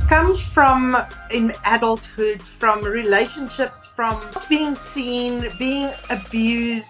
come from in adulthood, from relationships, from being seen, being abused,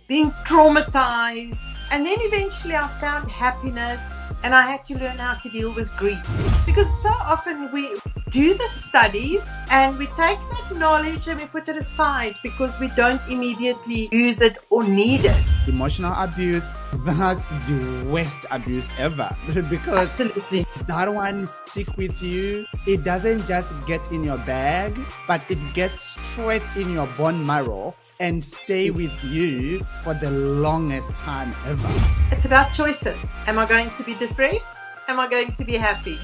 being traumatized. And then eventually I found happiness and I had to learn how to deal with grief. Because so often we do the studies and we take that knowledge and we put it aside because we don't immediately use it or need it. Emotional abuse, that's the worst abuse ever. Because Absolutely. that one stick with you. It doesn't just get in your bag, but it gets straight in your bone marrow and stay with you for the longest time ever. It's about choices. Am I going to be depressed? Am I going to be happy?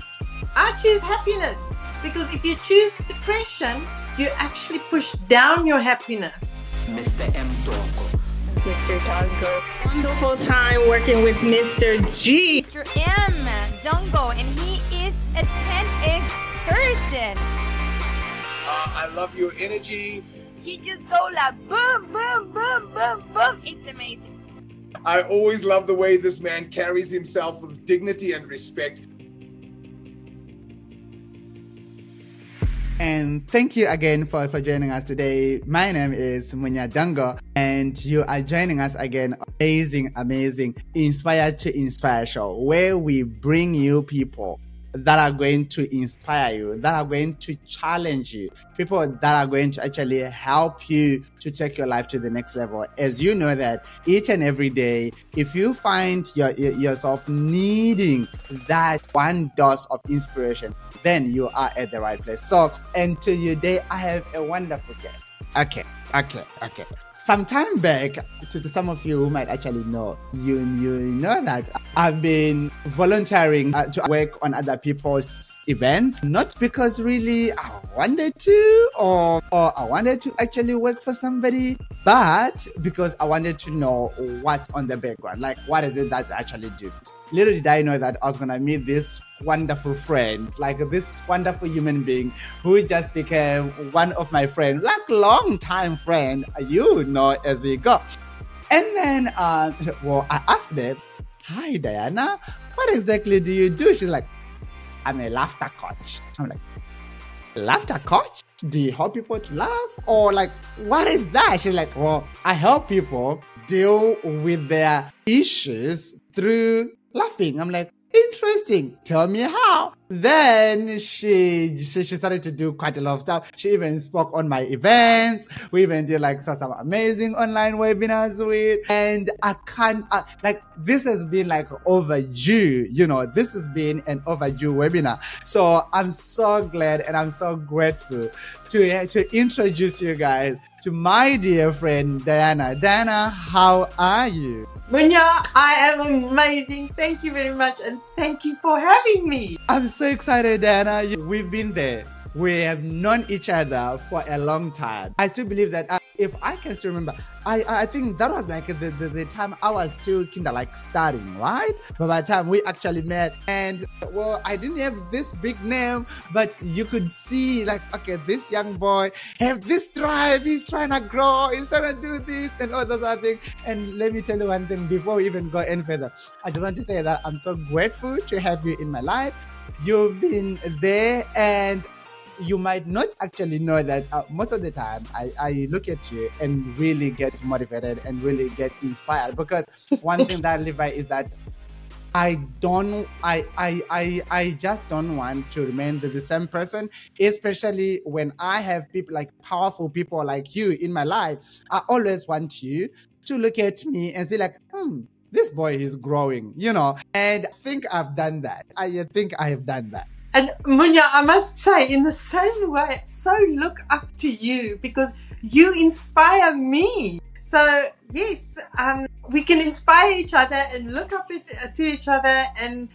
I choose happiness because if you choose depression, you actually push down your happiness. Mr. M. Dongo. Mr. Dongo. Wonderful time working with Mr. G. Mr. M. Dongo, and he is a 10X person. I love your energy. He just go like boom, boom, boom, boom, boom. It's amazing. I always love the way this man carries himself with dignity and respect. And thank you again for joining us today. My name is Munya Dango, and you are joining us again. Amazing, Inspired to Inspire show, where we bring you people that are going to inspire you, that are going to challenge you, people that are going to actually help you to take your life to the next level. As you know that each and every day, if you find yourself needing that one dose of inspiration, then you are at the right place. So, and today I have a wonderful guest. Okay. Some time back, to some of you who might actually know, you know that I've been volunteering to work on other people's events, not because really I wanted to or I wanted to actually work for somebody, but because I wanted to know what's on the background, like what is it that I actually do. Little did I know that I was going to meet this wonderful friend, like this wonderful human being who just became one of my friends, like long time friend, you know, as we go. And then, I asked her, "Hi, Diana, what exactly do you do?" She's like, "I'm a laughter coach." I'm like, "Laughter coach? Do you help people to laugh? Or like, what is that?" She's like, "Well, I help people deal with their issues through laughing." I'm like, "Interesting. Tell me how." Then she started to do quite a lot of stuff. She even spoke on my events. We even did like some amazing online webinars with. And I can't, like, this has been like overdue, you know, this has been an overdue webinar. So I'm so glad and I'm so grateful to introduce you guys to my dear friend, Diana. Diana, how are you? Munya, I am amazing. Thank you very much and thank you for having me. I'm so excited, Diana. We've been there. We have known each other for a long time. I still believe that if I can still remember, I think that was like the time I was still kind of like starting, right? But by the time we actually met, and well, I didn't have this big name, but you could see like, okay, this young boy have this drive, he's trying to grow, he's trying to do this and all those other things. And let me tell you one thing before we even go any further. I just want to say that I'm so grateful to have you in my life. You've been there, and you might not actually know that most of the time I look at you and really get motivated and really get inspired, because one thing that I live by is that I just don't want to remain the same person, especially when I have people like powerful people like you in my life. I always want you to look at me and be like, this boy is growing, you know, and I think I've done that. I think I have done that. And Munya, I must say, in the same way, so look up to you because you inspire me. So yes, we can inspire each other and look up to each other and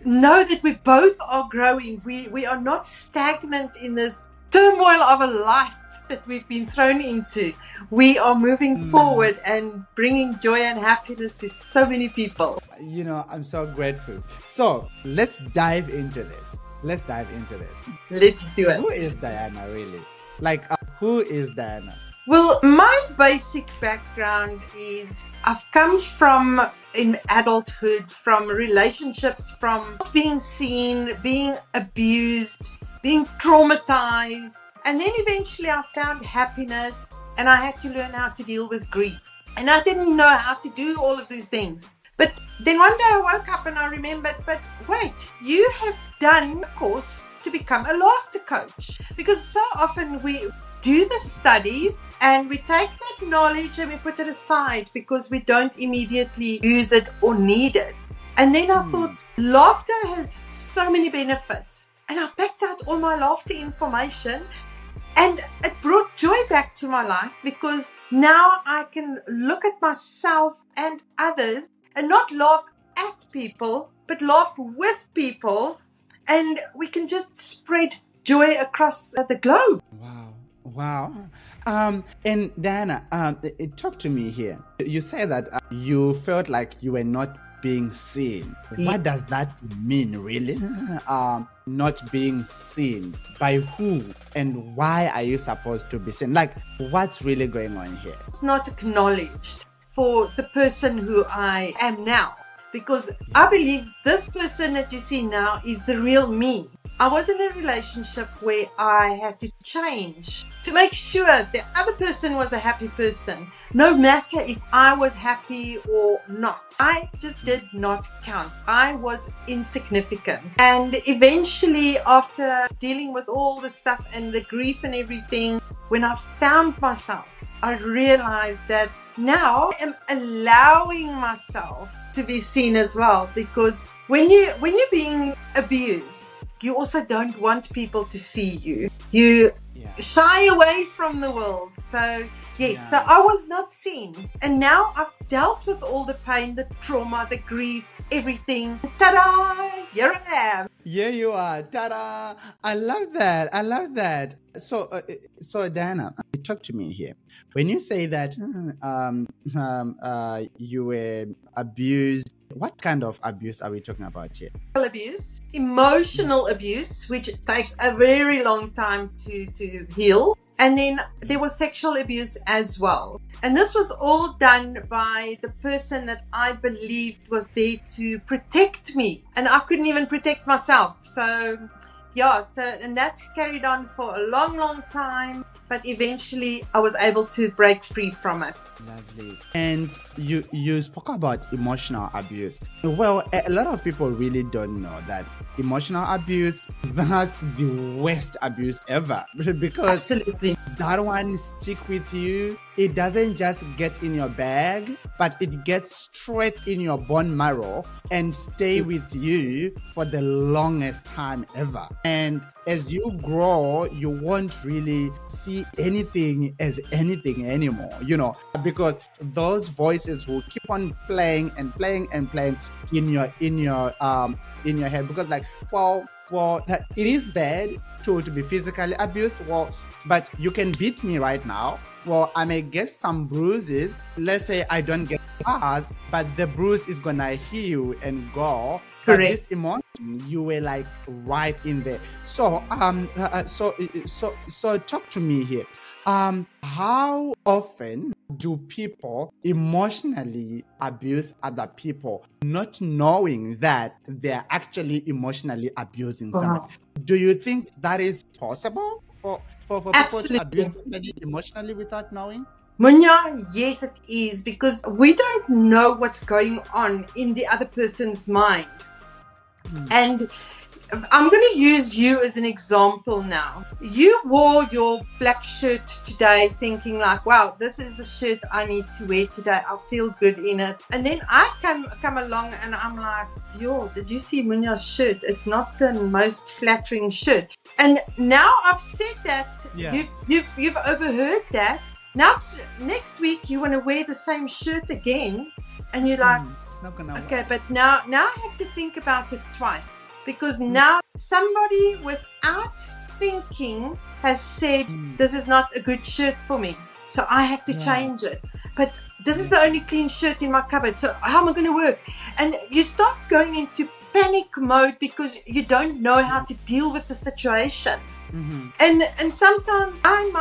know that we both are growing. We are not stagnant in this turmoil of a life that we've been thrown into. We are moving forward and bringing joy and happiness to so many people. You know, I'm so grateful. So let's dive into this. Let's do it. Who is Diana really? Like, who is Diana? Well, my basic background is I've come from in adulthood, from relationships, from not being seen, being abused, being traumatized. And then eventually I found happiness, and I had to learn how to deal with grief. And I didn't know how to do all of these things. But then one day I woke up and I remembered, but wait, you have done a course to become a laughter coach. Because so often we do the studies and we take that knowledge and we put it aside because we don't immediately use it or need it. And then I thought, laughter has so many benefits. And I packed out all my laughter information, and it brought joy back to my life, because now I can look at myself and others and not laugh at people, but laugh with people, and we can just spread joy across the globe. Wow. Wow. And Diana, talk to me here. You say that you felt like you were not being seen. What does that mean, really? Not being seen by who, and why are you supposed to be seen? Like, what's really going on here? It's not acknowledged for the person who I am now, because I believe this person that you see now is the real me. I was in a relationship where I had to change to make sure the other person was a happy person, no matter if I was happy or not. I just did not count. I was insignificant. And eventually, after dealing with all the stuff and the grief and everything, when I found myself, I realized that now I am allowing myself to be seen as well. Because when you're being abused, you also don't want people to see you. You shy away from the world. So yes, so I was not seen. And now I've dealt with all the pain, the trauma, the grief, everything. Ta-da! Here I am. Here you are. Ta-da! I love that. I love that. So Diana, talk to me here. When you say that you were abused, what kind of abuse are we talking about here? Abuse, emotional abuse, which takes a very long time to heal. And then there was sexual abuse as well. And this was all done by the person that I believed was there to protect me. And I couldn't even protect myself. So yeah, and that carried on for a long, long time. But eventually I was able to break free from it. Lovely. And you spoke about emotional abuse. Well, a lot of people really don't know that emotional abuse, that's the worst abuse ever. Because absolutely, that one stick with you. It doesn't just get in your bag, but it gets straight in your bone marrow and stay with you for the longest time ever. And as you grow, you won't really see anything as anything anymore, you know, because those voices will keep on playing and playing and playing in your head. Because like, well, it is bad to be physically abused. Well, but you can beat me right now. Well, I may get some bruises. Let's say I don't get scars, but the bruise is gonna heal and go. correct. But this emotion, you were like right in there. So so talk to me here. How often do people emotionally abuse other people, not knowing that they're actually emotionally abusing somebody? Do you think that is possible for people to abuse somebody emotionally without knowing? Munya, yes it is, because we don't know what's going on in the other person's mind. And I'm going to use you as an example now. You wore your black shirt today thinking like, wow, this is the shirt I need to wear today. I feel good in it. And then I come along and I'm like, yo, did you see Munya's shirt? It's not the most flattering shirt. And now I've said that, you've overheard that. Now next week you want to wear the same shirt again, and you're like, it's not gonna okay, work. but now I have to think about it twice, because now somebody without thinking has said this is not a good shirt for me, so I have to change it. But this is the only clean shirt in my cupboard, so how am I going to work? And you start going into panic mode because you don't know how to deal with the situation. And sometimes I'm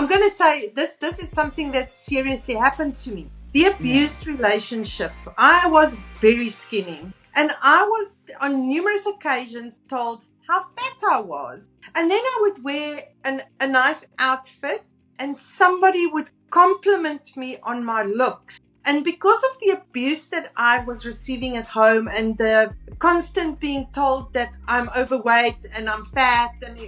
going to say this is something that seriously happened to me. the abused relationship, I was very skinny. And I was on numerous occasions told how fat I was. And then I would wear a nice outfit and somebody would compliment me on my looks. And because of the abuse that I was receiving at home and the constant being told that I'm overweight and I'm fat, and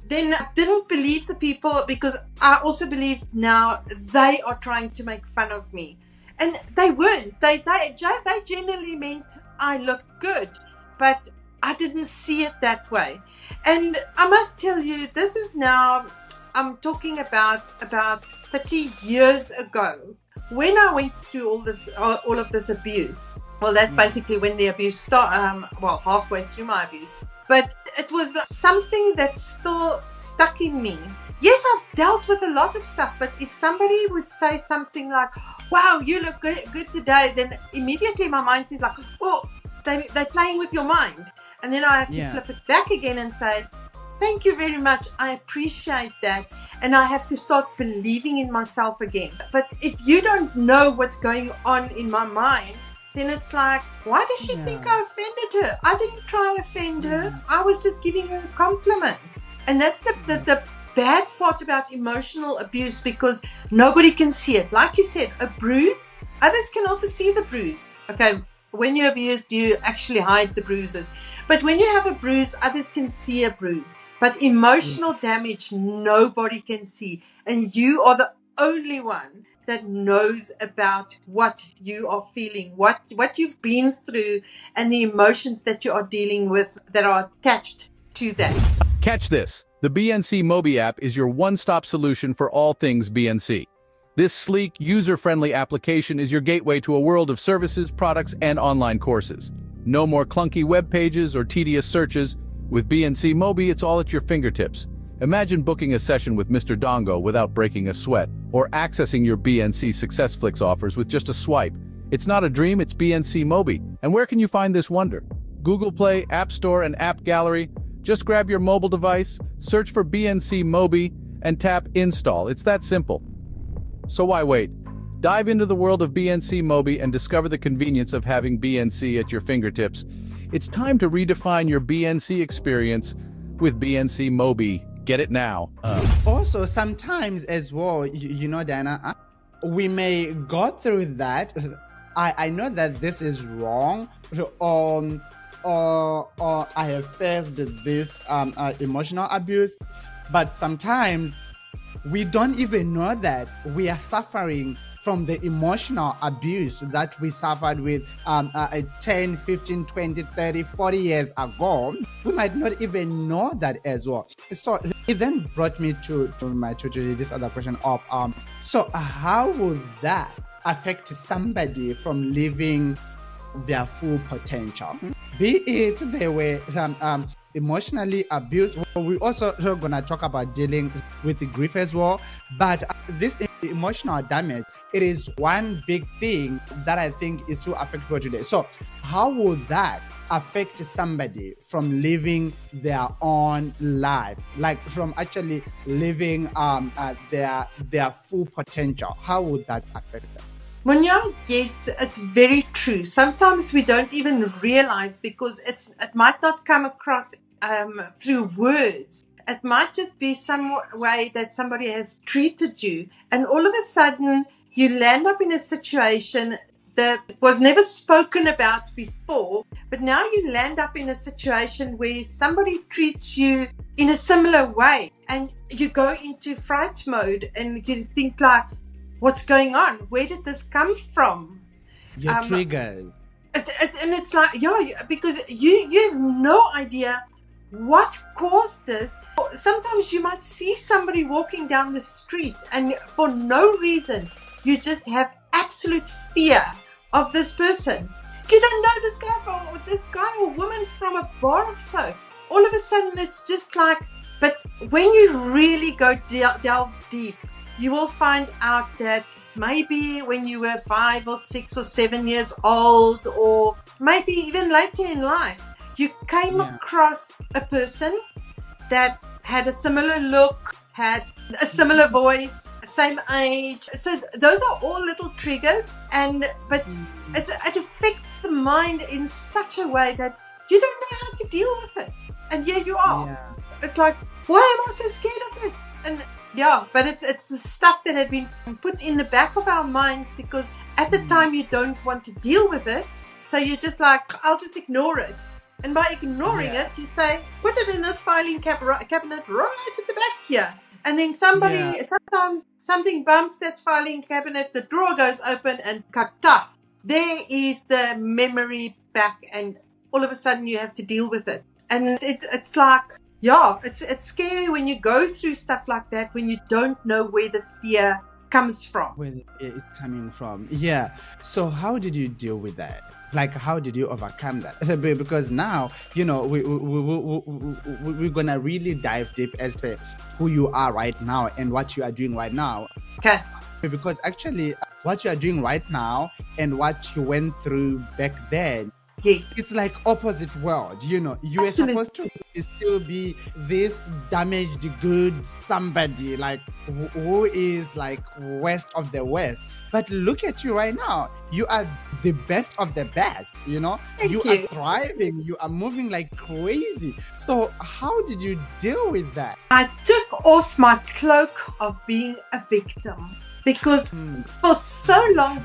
then I didn't believe the people, because I also believe now they are trying to make fun of me. And they weren't. They generally meant I looked good, but I didn't see it that way. And I must tell you, this is now, I'm talking about 30 years ago, when I went through all of this abuse. Well, that's basically when the abuse started, halfway through my abuse. But it was something that still stuck in me. Yes, I've dealt with a lot of stuff, but if somebody would say something like, wow, you look good today, then immediately my mind says like, oh, they're playing with your mind. And then I have to flip it back again and say, thank you very much. I appreciate that. And I have to start believing in myself again. But if you don't know what's going on in my mind, then it's like, why does she think I offended her? I didn't try to offend her. I was just giving her a compliment. And that's the bad part about emotional abuse, because nobody can see it. Like you said, a bruise, others can also see the bruise. Okay, when you're abused, you actually hide the bruises. But when you have a bruise, others can see a bruise. But emotional damage, nobody can see. And you are the only one that knows about what you are feeling, what you've been through, and the emotions that you are dealing with that are attached to that. Catch this. The BNC Mobi app is your one-stop solution for all things BNC. This sleek, user-friendly application is your gateway to a world of services, products, and online courses. No more clunky web pages or tedious searches. With BNC Mobi, it's all at your fingertips. Imagine booking a session with Mr. Dongo without breaking a sweat, or accessing your BNC SuccessFlix offers with just a swipe. It's not a dream, it's BNC Mobi. And where can you find this wonder? Google Play, App Store, and App Gallery. Just grab your mobile device, search for BNC Mobi, and tap Install. It's that simple. So why wait? Dive into the world of BNC Mobi and discover the convenience of having BNC at your fingertips. It's time to redefine your BNC experience with BNC Mobi. Get it now. Also, sometimes as well, you know, Diana, we may go through that. I know that this is wrong, or I have faced this emotional abuse, but sometimes we don't even know that we are suffering from the emotional abuse that we suffered with 10, 15, 20, 30, 40 years ago. We might not even know that as well. So it then brought me to this other question of, so how would that affect somebody from living their full potential? Be it they were emotionally abused. We're also going to talk about dealing with the grief as well. But this emotional damage, it is one big thing that I think is to affect people today. So how would that affect somebody from living their own life, like from actually living their full potential? How would that affect them? Munya, yes, it's very true. Sometimes we don't even realize, because it might not come across through words. It might just be some way that somebody has treated you, and all of a sudden you land up in a situation that was never spoken about before, but now you land up in a situation where somebody treats you in a similar way, and you go into fright mode and you think like, what's going on? Where did this come from? Your triggers. And it's like, because you have no idea what caused this. Sometimes you might see somebody walking down the street and for no reason, you just have absolute fear of this person. You don't know this guy or woman from a bar or so. All of a sudden it's just like, but when you really go delve deep, you will find out that maybe when you were 5 or 6 or 7 years old, or maybe even later in life, you came across a person that had a similar look, had a similar voice, a same age. So those are all little triggers, but it affects the mind in such a way that you don't know how to deal with it. And here you are. Yeah. It's like, why am I so scared of this? And yeah, but it's the stuff that had been put in the back of our minds because at the time you don't want to deal with it. So you're just like, I'll just ignore it. And by ignoring it, you say, put it in this filing cabinet right at the back here. And then sometimes something bumps that filing cabinet, the drawer goes open and kata. There is the memory back, and all of a sudden you have to deal with it. And it's like, yeah, it's scary when you go through stuff like that, when you don't know where the fear comes from. Where it's coming from. Yeah. So how did you deal with that? Like, how did you overcome that? Because now, you know, we're going to really dive deep as to who you are right now and what you are doing right now. Okay. Because actually, what you are doing right now and what you went through back then, yes, it's like opposite world, you know. You Absolutely. were supposed to still be this damaged good somebody, like who is like West of the West. But look at you right now. You are the best of the best, you know. You are thriving. You are moving like crazy. So how did you deal with that? I took off my cloak of being a victim because for so long,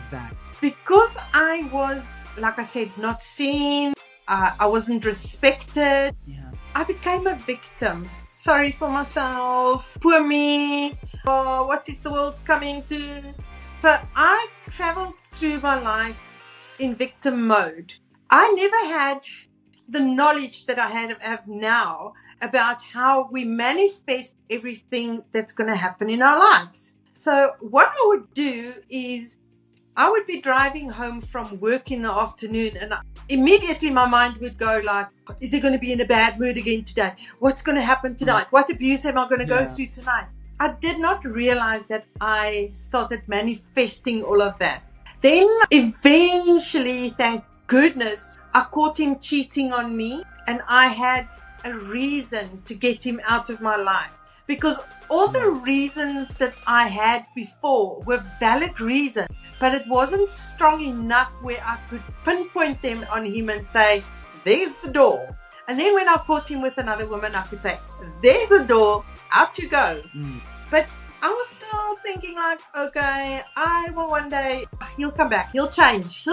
because I was, like I said, not seen, I wasn't respected. Yeah. I became a victim. Sorry for myself. Poor me. Oh, what is the world coming to? So I traveled through my life in victim mode. I never had the knowledge that I have now about how we manifest everything that's going to happen in our lives. So what I would do is I would be driving home from work in the afternoon, and immediately my mind would go like, is he going to be in a bad mood again today? What's going to happen tonight? What abuse am I going to go through tonight? I did not realize that I started manifesting all of that. Then eventually, thank goodness, I caught him cheating on me, and I had a reason to get him out of my life. Because all the reasons that I had before were valid reasons, but it wasn't strong enough where I could pinpoint them on him and say, there's the door. And then when I caught him with another woman, I could say, there's the door, out you go. But I was still thinking like, okay, I will one day, he'll come back, he'll change.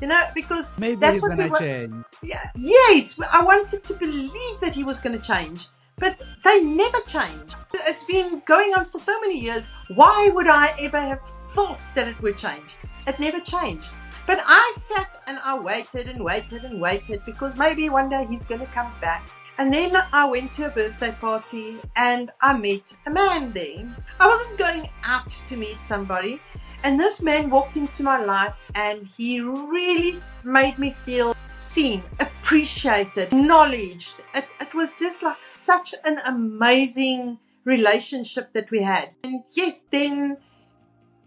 You know, because maybe that's he's what gonna change. Yeah, yes, I wanted to believe that he was going to change. But they never changed. It's been going on for so many years. Why would I ever have thought that it would change? It never changed. But I sat and I waited and waited and waited because maybe one day he's going to come back. And then I went to a birthday party and I met a man there. I wasn't going out to meet somebody. And this man walked into my life and he really made me feel seen, appreciated, acknowledged. It was just like such an amazing relationship that we had. And yes, then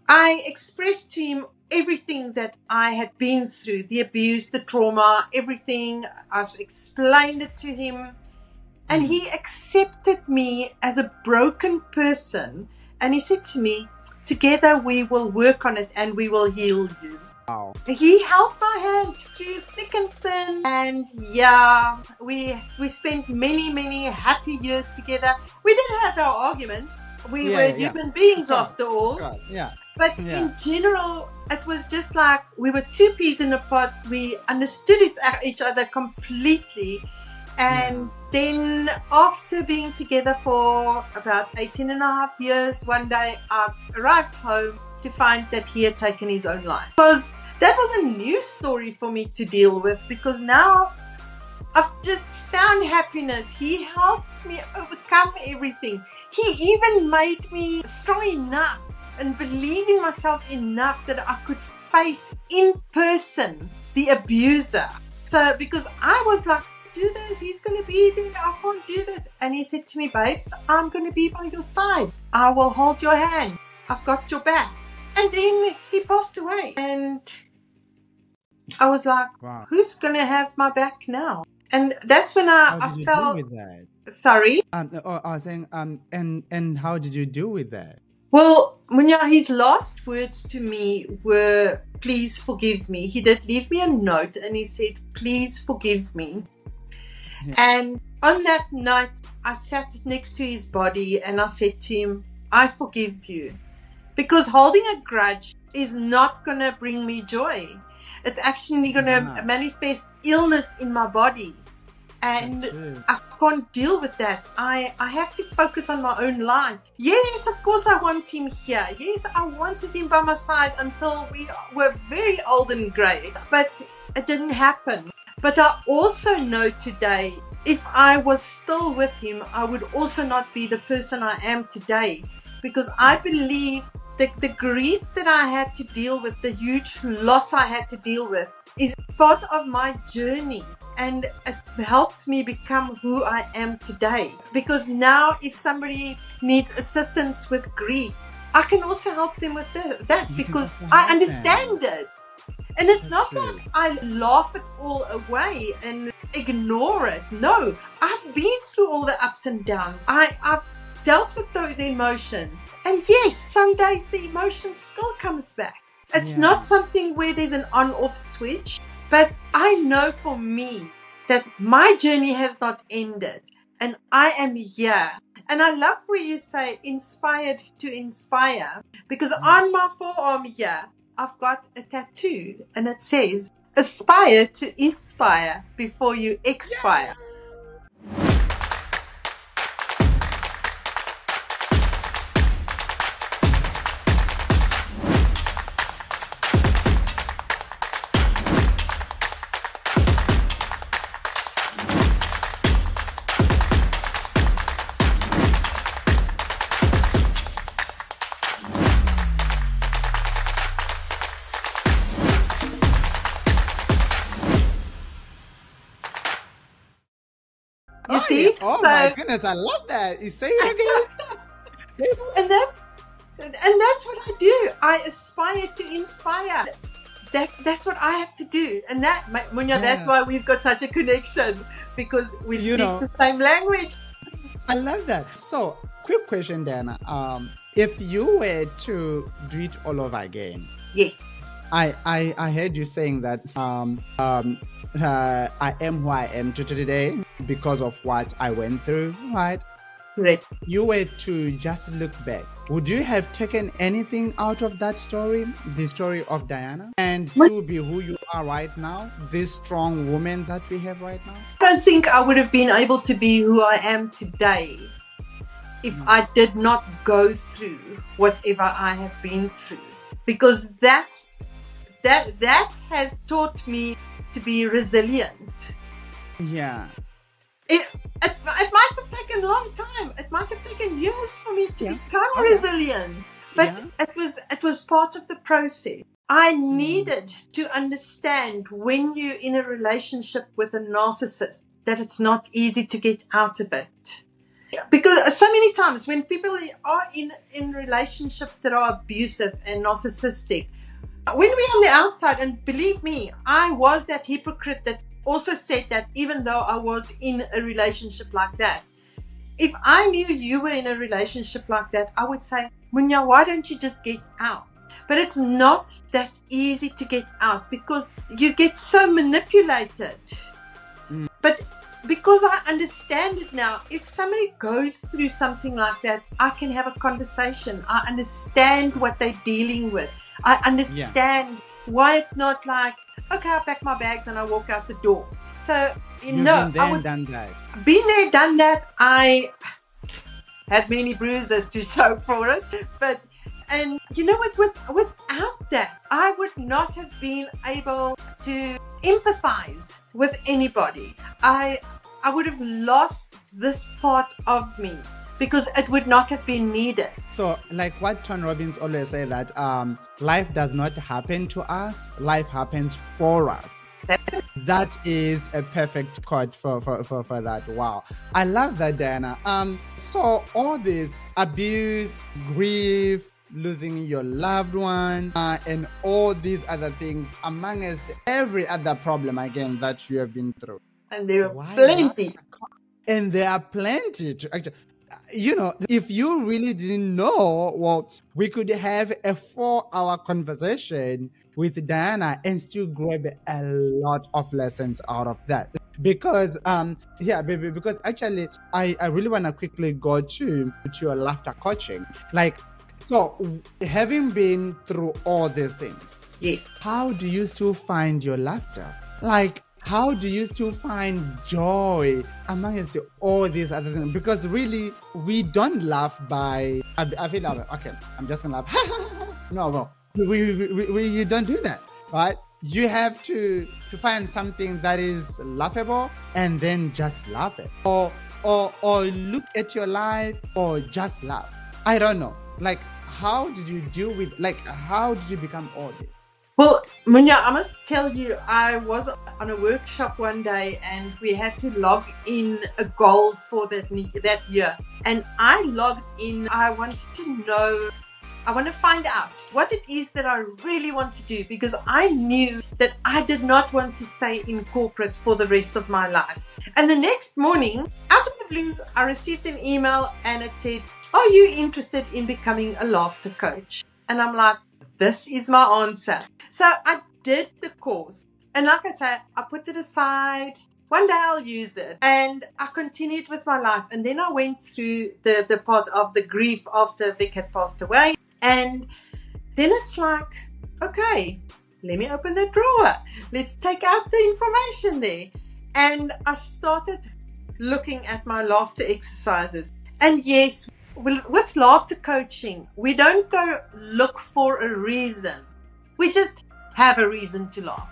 I expressed to him everything that I had been through, the abuse, the trauma, everything. I've explained it to him. And he accepted me as a broken person. And he said to me, together we will work on it and we will heal you. Wow. He held my hand through thick and thin, and yeah, we spent many happy years together. We didn't have our arguments. We were human beings after all. But in general, it was just like we were two peas in a pod. We understood each other completely. And then after being together for about 18.5 years, one day I arrived home to find that he had taken his own life. Because that was a new story for me to deal with, because now I've just found happiness. He helped me overcome everything. He even made me strong enough and believe in myself enough that I could face in person the abuser. So because I was like, do this, he's going to be there, I can't do this. And he said to me, babes, I'm going to be by your side. I will hold your hand. I've got your back. And then he passed away. And I was like, wow, who's going to have my back now? And that's when I felt... Deal with that? Sorry? I was saying, and how did you deal with that? Well, Munya, his last words to me were, please forgive me. He did leave me a note and he said, please forgive me. Yeah. And on that night, I sat next to his body and I said to him, I forgive you. Because holding a grudge is not going to bring me joy. It's actually going to manifest illness in my body. And I can't deal with that. I have to focus on my own life. Yes, of course I want him here. Yes, I wanted him by my side until we were very old and grey. But it didn't happen. But I also know today, if I was still with him, I would also not be the person I am today. Because I believe that the grief that I had to deal with, the huge loss I had to deal with, is part of my journey. And it helped me become who I am today. Because now if somebody needs assistance with grief, I can also help them with that because I understand it. And it's not like I laugh it all away and ignore it. No, I've been through all the ups and downs. I've dealt with those emotions. And yes, some days the emotion still comes back. It's not something where there's an on-off switch. But I know for me that my journey has not ended and I am here. And I love where you say inspired to inspire, because on my forearm here, I've got a tattoo and it says, aspire to inspire before you expire. You see? Oh my goodness, I love that. You say it again. and that's what I do. I aspire to inspire. That's what I have to do. And that, Munya, that's why we've got such a connection, because we speak the same language. I love that. So, quick question, Diana. If you were to do it all over again, yes. I heard you saying that I am who I am today because of what I went through, right? Right. You were to just look back. Would you have taken anything out of that story, the story of Diana, and still be who you are right now, this strong woman that we have right now? I don't think I would have been able to be who I am today if I did not go through whatever I have been through, because that has taught me to be resilient. Yeah. It might have taken a long time. It might have taken years for me to become resilient. But it was part of the process. I needed to understand when you're in a relationship with a narcissist that it's not easy to get out of it. Because so many times when people are in relationships that are abusive and narcissistic, when we're on the outside, and believe me, I was that hypocrite that also said that even though I was in a relationship like that, if I knew you were in a relationship like that, I would say, Munya, why don't you just get out? But it's not that easy to get out because you get so manipulated. But because I understand it now, if somebody goes through something like that, I can have a conversation. I understand what they're dealing with. I understand why it's not like, okay, I pack my bags and I walk out the door. So, been there, done that. Been there, done that. I had many bruises to show for it. And you know what, without that, I would not have been able to empathize with anybody. I would have lost this part of me, because it would not have been needed. So, like what Tony Robbins always say, that life does not happen to us, life happens for us. That is a perfect quote for that. Wow. I love that, Diana. So all this abuse, grief, losing your loved one, and all these other things, among us, every other problem again that you have been through. And there are plenty. And there are plenty. you know, if you really didn't know, well, we could have a 4-hour conversation with Diana and still grab a lot of lessons out of that. Because yeah, baby, because actually I really want to quickly go to your laughter coaching. Like, so having been through all these things, Yes. how do you still find your laughter? Like, how do you still find joy amongst all these other things? Because really, we don't laugh by, I feel like, okay, I'm just gonna laugh. No, we don't do that, right? You have to find something that is laughable and then just laugh it. Or look at your life or just laugh. I don't know. Like, how did you deal with, like, how did you become all this? Well, Munya, I must tell you, I was on a workshop one day and we had to log in a goal for that year. And I logged in, I wanted to know, I want to find out what it is that I really want to do, because I knew that I did not want to stay in corporate for the rest of my life. And the next morning, out of the blue, I received an email and it said, "Are you interested in becoming a laughter coach?" And I'm like, this is my answer. So I did the course. And like I said, I put it aside. One day I'll use it. And I continued with my life. And then I went through the part of the grief after Vic had passed away. And then it's like, okay, let me open the drawer. Let's take out the information there. And I started looking at my laughter exercises. And yes, with laughter coaching, we don't go look for a reason. We just have a reason to laugh.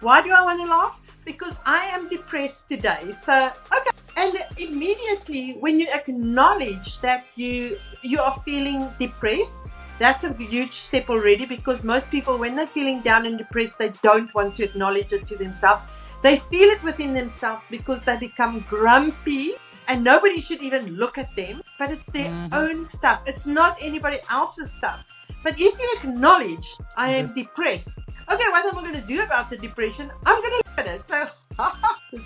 Why do I want to laugh? Because I am depressed today. So, okay. And immediately when you acknowledge that you are feeling depressed, that's a huge step already, because most people, when they're feeling down and depressed, they don't want to acknowledge it to themselves. They feel it within themselves because they become grumpy. And nobody should even look at them, but it's their own stuff. It's not anybody else's stuff. But if you acknowledge, I am depressed. Okay, what am I going to do about the depression? I'm going to laugh at it. So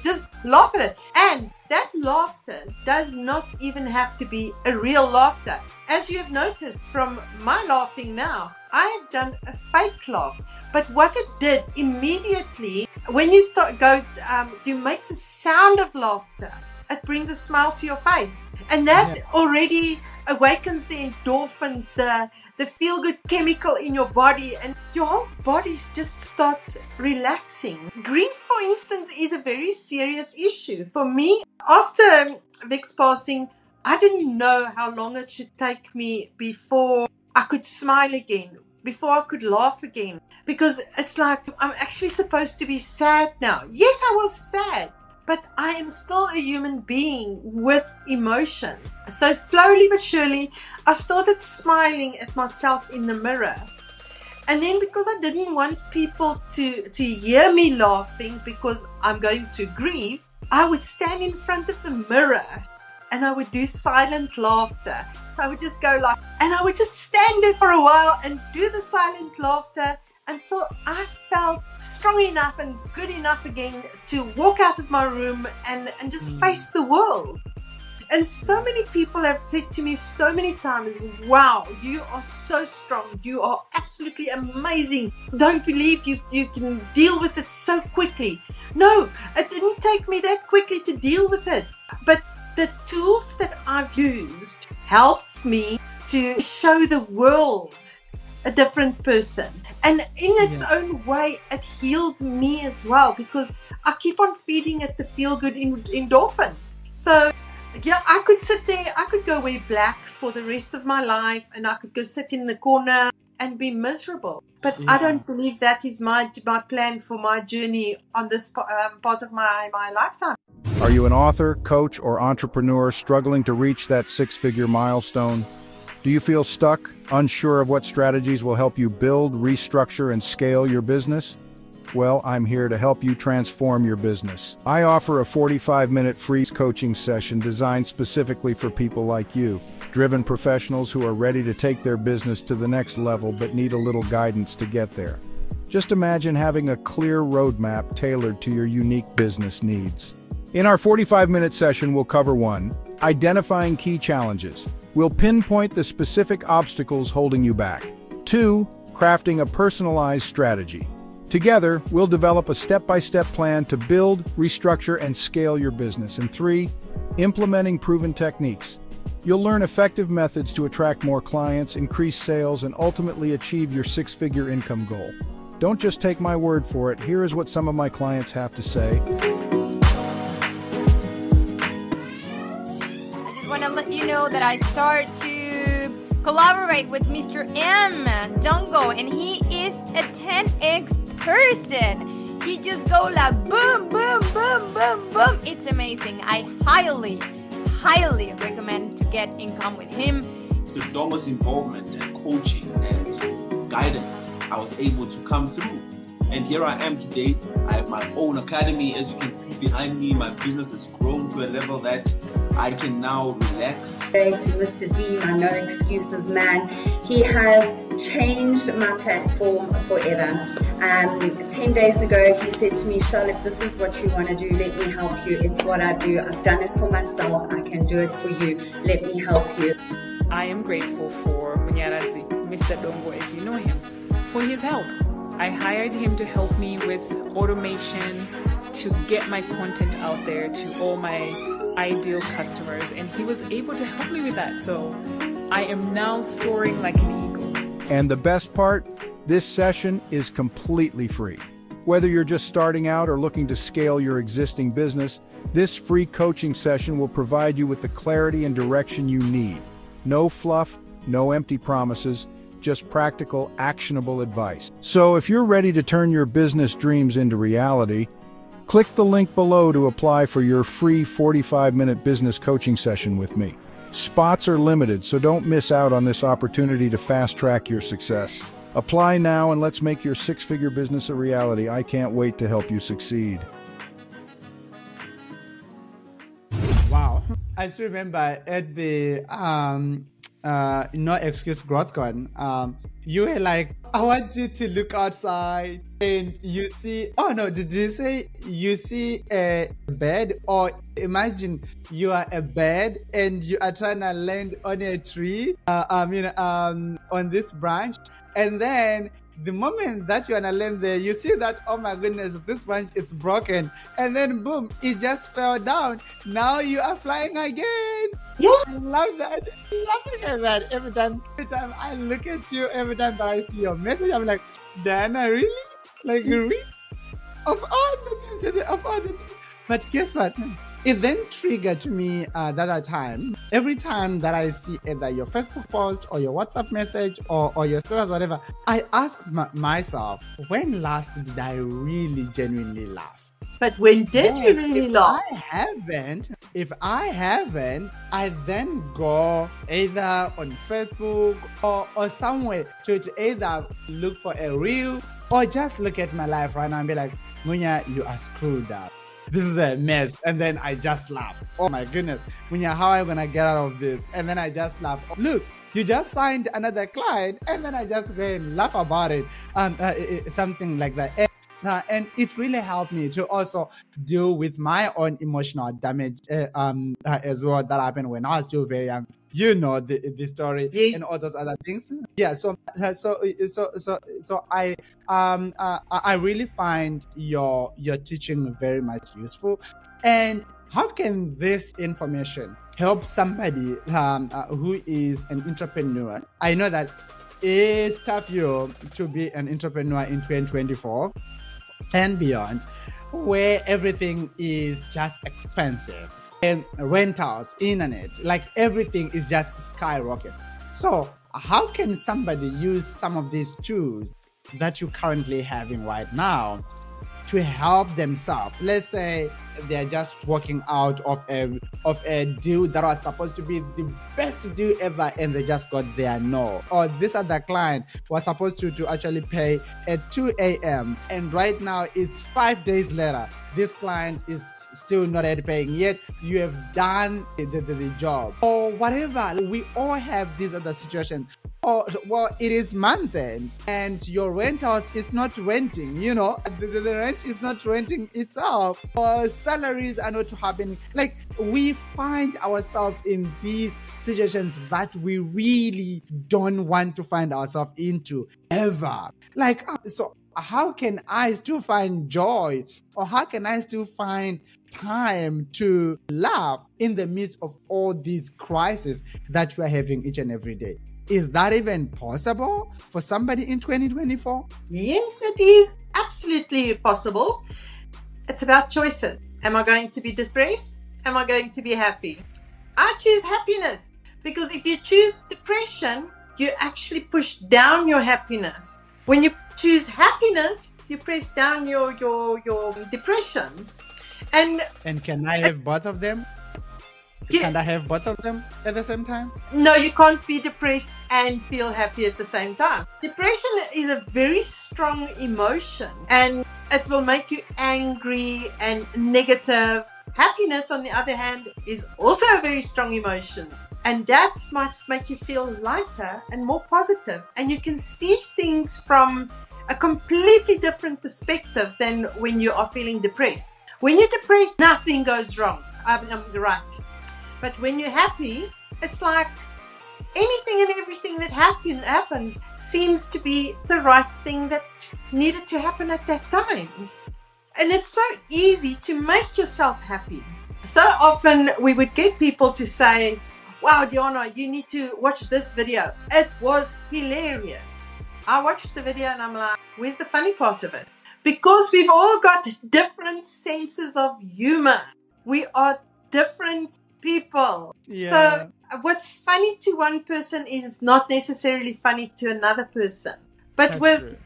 just laugh at it. And that laughter does not even have to be a real laughter. As you have noticed from my laughing now, I have done a fake laugh. But what it did immediately, when you you make the sound of laughter, it brings a smile to your face, and that already awakens the endorphins, the feel-good chemical in your body, and your whole body just starts relaxing. Grief, for instance, is a very serious issue. For me, after Vic's passing, I didn't know how long it should take me before I could smile again, before I could laugh again, because it's like I'm actually supposed to be sad now. Yes, I was sad, but I am still a human being with emotion. So slowly but surely, I started smiling at myself in the mirror. And then, because I didn't want people to hear me laughing because I'm going through grief, I would stand in front of the mirror and I would do silent laughter. So I would just go like, and I would just stand there for a while and do the silent laughter until I felt strong enough and good enough again to walk out of my room and just face the world. And so many people have said to me so many times, wow, you are so strong. You are absolutely amazing. Don't believe you can deal with it so quickly. No, it didn't take me that quickly to deal with it. But the tools that I've used helped me to show the world a different person. And in its own way, it healed me as well, because I keep on feeding it the feel-good endorphins. So, yeah, I could sit there, I could go wear black for the rest of my life, and I could go sit in the corner and be miserable. But I don't believe that is my plan for my journey on this part of my lifetime. Are you an author, coach, or entrepreneur struggling to reach that six-figure milestone? Do you feel stuck, unsure of what strategies will help you build, restructure, and scale your business? Well, I'm here to help you transform your business. I offer a 45-minute free coaching session designed specifically for people like you, driven professionals who are ready to take their business to the next level but need a little guidance to get there. Just imagine having a clear roadmap tailored to your unique business needs. In our 45-minute session, we'll cover 1. identifying key challenges. We'll pinpoint the specific obstacles holding you back. 2, crafting a personalized strategy. Together, we'll develop a step-by-step plan to build, restructure, and scale your business. And 3, implementing proven techniques. You'll learn effective methods to attract more clients, increase sales, and ultimately achieve your 6-figure income goal. Don't just take my word for it. Here is what some of my clients have to say. I just want to let you know that I start to collaborate with Mr. M. Jungo, and he is a 10x person. He just go like boom, boom, boom, boom, boom. It's amazing. I highly recommend to get income with him. Through Dongo's involvement and coaching and guidance, I was able to come through. And here I am today. I have my own academy. As you can see behind me, my business has grown to a level that I can now relax. To Mr. D, my no excuses man, he has changed my platform forever. 10 days ago, he said to me, Charlotte, this is what you want to do. Let me help you. It's what I do. I've done it for myself. I can do it for you. Let me help you. I am grateful for Munyarazi, Mr. Dongo, as you know him, for his help. I hired him to help me with automation, to get my content out there to all my ideal customers, and he was able to help me with that. So I am now soaring like an eagle. And the best part, this session is completely free. Whether you're just starting out or looking to scale your existing business, this free coaching session will provide you with the clarity and direction you need. No fluff, no empty promises, just practical, actionable advice. So if you're ready to turn your business dreams into reality, click the link below to apply for your free 45-minute business coaching session with me. Spots are limited, so don't miss out on this opportunity to fast-track your success. Apply now and let's make your 6-figure business a reality. I can't wait to help you succeed. Wow. I still remember at the No Excuse GrowthCon, you were like, I want you to look outside and you see, oh no, did you say you see a bird? Or imagine you are a bird and you are trying to land on a tree, on this branch, and then the moment that you are gonna land there, you see that, oh my goodness, this branch is broken, and then boom, it just fell down. Now you are flying again. Yeah, I love that. Laughing at that every time I look at you, every time that I see your message, I'm like, Diana, really? Like, really? Of all the but guess what? It then triggered to me that time. Every time that I see either your Facebook post or your WhatsApp message or your status, whatever, I ask myself, when last did I really genuinely laugh? But when did you really laugh? If I haven't, I then go either on Facebook or somewhere to either look for a reel or just look at my life right now and be like, Munya, you are screwed up. This is a mess. And then I just laugh. Oh my goodness. Munya, how am I going to get out of this? And then I just laugh. Look, you just signed another client. And then I just go and laugh about it. Something like that. And it really helped me to also deal with my own emotional damage as well that happened when I was still very young. You know the story. Yes. And all those other things. Yeah. So I really find your teaching very much useful. And how can this information help somebody who is an entrepreneur? I know that it's tough to be an entrepreneur in 2024 and beyond, where everything is just expensive. And rentals, internet, like everything is just skyrocket. So how can somebody use some of these tools that you're currently having right now to help themselves? Let's say they're just walking out of a deal that was supposed to be the best deal ever and they just got their no. Or this other client was supposed to actually pay at 2 a.m. and right now it's 5 days later. This client is still not yet paying, yet you have done the job. Or whatever, we all have these other situations. Or, well, it is month end and your rentals is not renting, the rent is not renting itself. Or salaries are not happening. Like, we find ourselves in these situations that we really don't want to find ourselves into ever. Like, so how can I still find joy, or how can I still find time to laugh in the midst of all these crises that we're having each and every day? Is that even possible for somebody in 2024? Yes, it is absolutely possible. It's about choices. Am I going to be depressed? Am I going to be happy? I choose happiness, because if you choose depression, you actually push down your happiness. When you choose happiness, you press down your depression. And can I have both of them? Can I have both of them at the same time? No, you can't be depressed and feel happy at the same time. Depression is a very strong emotion, and it will make you angry and negative. Happiness, on the other hand, is also a very strong emotion, and that might make you feel lighter and more positive, and you can see things from a completely different perspective than when you are feeling depressed. When you're depressed, nothing goes wrong. I'm right. But when you're happy, it's like anything and everything that happens seems to be the right thing that needed to happen at that time. And it's so easy to make yourself happy. So often we would get people to say, wow, Diana, you need to watch this video. It was hilarious. I watched the video and I'm like, where's the funny part of it? Because we've all got different senses of humor. We are different people. Yeah. So what's funny to one person is not necessarily funny to another person. But with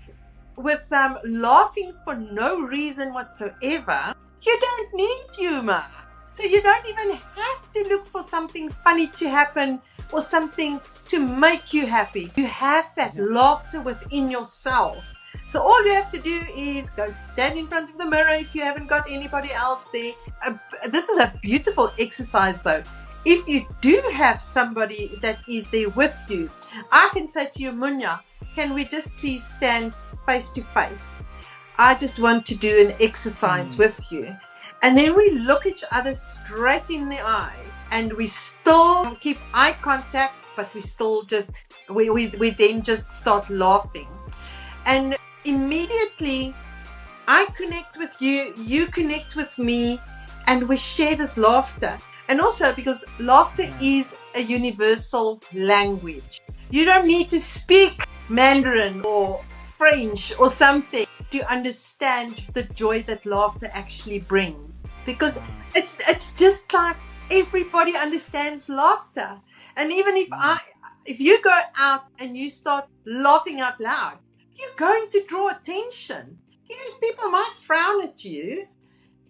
laughing for no reason whatsoever, you don't need humor. So you don't even have to look for something funny to happen or something to make you happy. You have that laughter within yourself. So all you have to do is go stand in front of the mirror if you haven't got anybody else there. This is a beautiful exercise though. If you do have somebody that is there with you, I can say to you, Munya, can we just please stand face to face? I just want to do an exercise with you. And then we look each other straight in the eye, and we still keep eye contact, but we still just, we then just start laughing. And immediately I connect with you, you connect with me, and we share this laughter. And also because laughter is a universal language. You don't need to speak Mandarin or French or something to understand the joy that laughter actually brings. Because it's just like everybody understands laughter. And even if you go out and you start laughing out loud, you're going to draw attention. Yes, people might frown at you,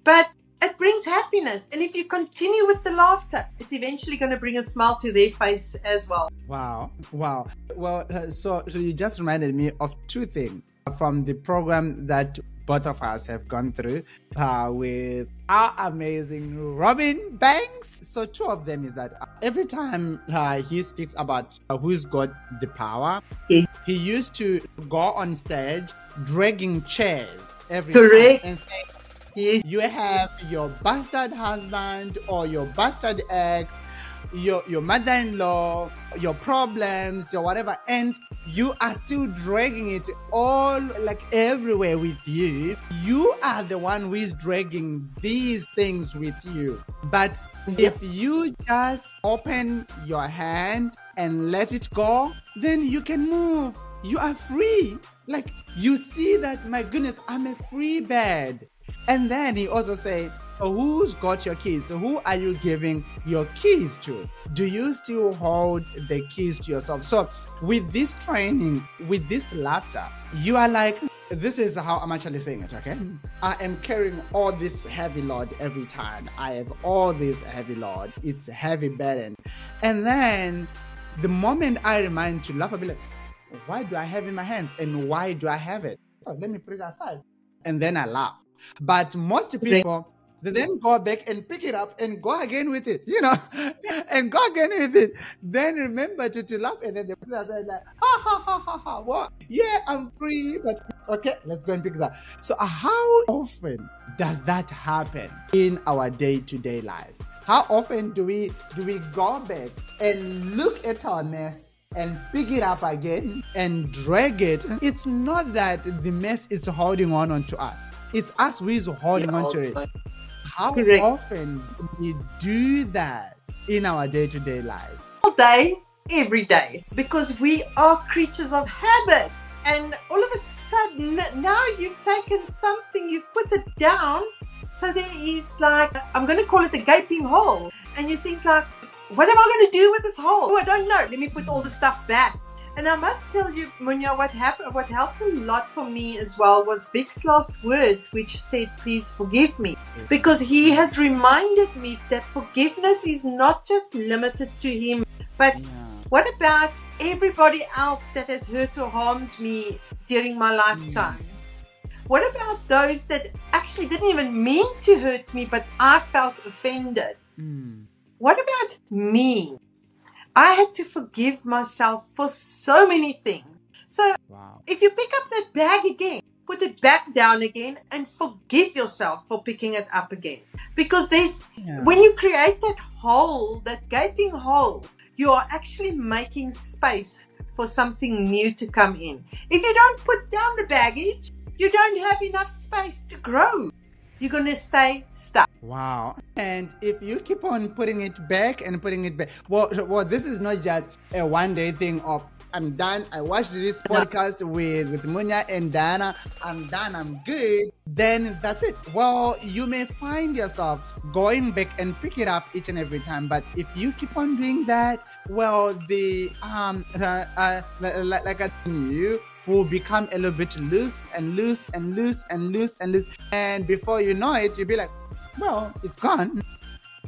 but it brings happiness. And if you continue with the laughter, it's eventually going to bring a smile to their face as well. Wow. Wow. Well, so you just reminded me of two things from the program that both of us have gone through with our amazing Robin Banks. So two of them is that every time he speaks about who's got the power, he used to go on stage dragging chairs every time and say, you have your bastard husband or your bastard ex, your mother-in-law, your problems, your whatever, and you are still dragging it all like everywhere with you. You are the one who is dragging these things with you. But if you just open your hand and let it go, then you can move. You are free. Like you see that, my goodness, I'm a free bird. And then he also said, who's got your keys? Who are you giving your keys to? Do you still hold the keys to yourself? So with this training, with this laughter, you are like, this is how I'm actually saying it, okay? I am carrying all this heavy load every time. I have all this heavy load. It's a heavy burden. And then the moment I remind to laugh, I'll be like, why do I have in my hands? And why do I have it? Oh, let me put it aside. And then I laugh. But most people, they then go back and pick it up and go again with it, and go again with it. Then remember to laugh, and then they put it aside like, ha, ha, ha, ha, ha. What? Yeah, I'm free, but okay, let's go and pick that. So how often does that happen in our day-to-day life? How often do we go back and look at our mess and pick it up again and drag it? It's not that the mess is holding on to us. It's us who is holding on to it. How often do we do that in our day-to-day lives? All day, every day, because we are creatures of habit. And all of a sudden, now you've taken something, you've put it down, so there is like, I'm going to call it a gaping hole. And you think like, what am I going to do with this hole? Oh, I don't know. Let me put all the stuff back. And I must tell you, Munya, what helped a lot for me as well was Vic's last words, which said, please forgive me. Because he has reminded me that forgiveness is not just limited to him, but what about everybody else that has hurt or harmed me during my lifetime? What about those that actually didn't even mean to hurt me, but I felt offended? What about me? I had to forgive myself for so many things. So if you pick up that bag again, put it back down again and forgive yourself for picking it up again. Because when you create that hole, that gaping hole, you are actually making space for something new to come in. If you don't put down the baggage, you don't have enough space to grow. You're going to stay stuck. Wow. And if you keep on putting it back and putting it back, well, this is not just a one-day thing of, I'm done. I watched this podcast with Munya and Diana. I'm done. I'm good. Then that's it. Well, you may find yourself going back and pick it up each and every time. But if you keep on doing that, well, you will become a little bit loose and loose and loose and loose and loose. And before you know it, you'll be like, well, it's gone.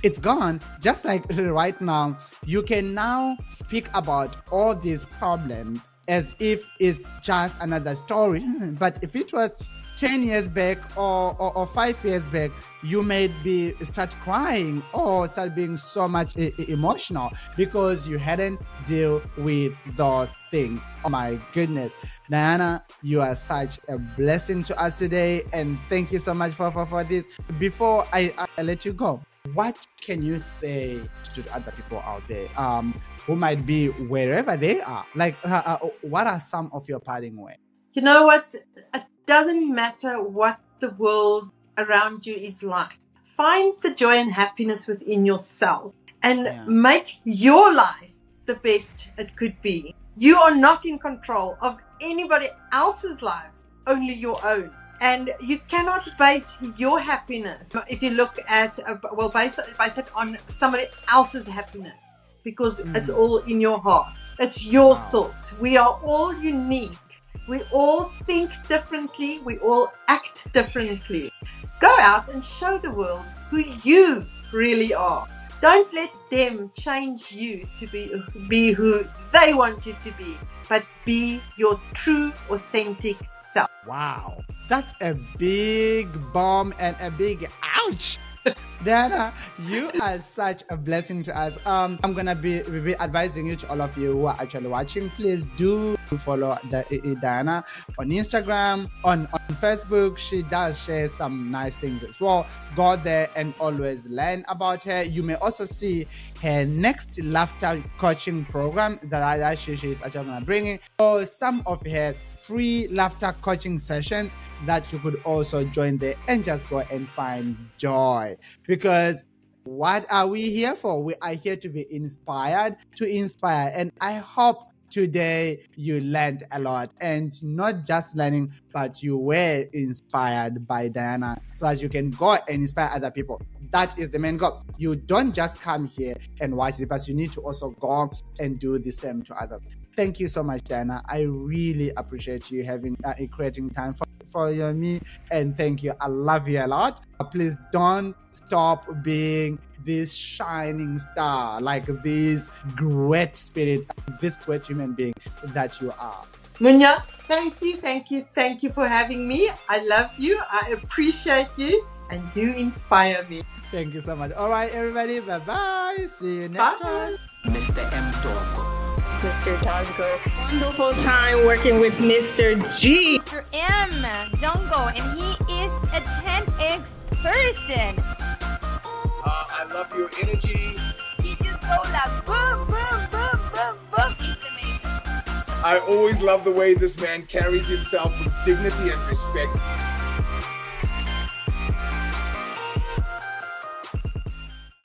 It's gone. Just like right now, you can now speak about all these problems as if it's just another story. But if it was 10 years back or 5 years back, you may start crying or start being so much emotional because you hadn't dealt with those things. Oh my goodness. Diana, you are such a blessing to us today, and thank you so much for this. Before I let you go, what can you say to other people out there who might be wherever they are? Like, what are some of your parting words? You know what? It doesn't matter what the world around you is like. Find the joy and happiness within yourself and make your life the best it could be. You are not in control of anybody else's lives, only your own. And you cannot base your happiness, if you look at, base it on somebody else's happiness, because it's all in your heart. It's your thoughts. We are all unique. We all think differently. We all act differently. Go out and show the world who you really are. Don't let them change you to be who they want you to be, but be your true, authentic self. Wow. That's a big bomb and a big ouch. Diana, you are such a blessing to us. I'm gonna be advising you to all of you who are actually watching. Please do follow Diana on Instagram, on Facebook. She does share some nice things as well. Go there and always learn about her. You may also see her next laughter coaching program that she is actually gonna bring in, or some of her free laughter coaching session that you could also join there and just go and find joy. Because what are we here for? We are here to be inspired, to inspire. And I hope today you learned a lot, and not just learning, but you were inspired by Diana so that you can go and inspire other people. That is the main goal. You don't just come here and watch it, but you need to also go and do the same to others. Thank you so much, Diana. I really appreciate you having creating time for me, and thank you. I love you a lot. Please don't stop being this shining star, like this great spirit, this great human being that you are. Munya, thank you for having me. I love you. I appreciate you, and you inspire me. Thank you so much. All right, everybody. Bye-bye. See you next time. Mr. M. Dongo. Mr. Dongo. Wonderful time working with Mr. G. Mr. M. Dongo, and he is a 10X person. I love love your energy. He just go like boom, boom, boom, boom, boom. It's amazing. I always love the way this man carries himself with dignity and respect.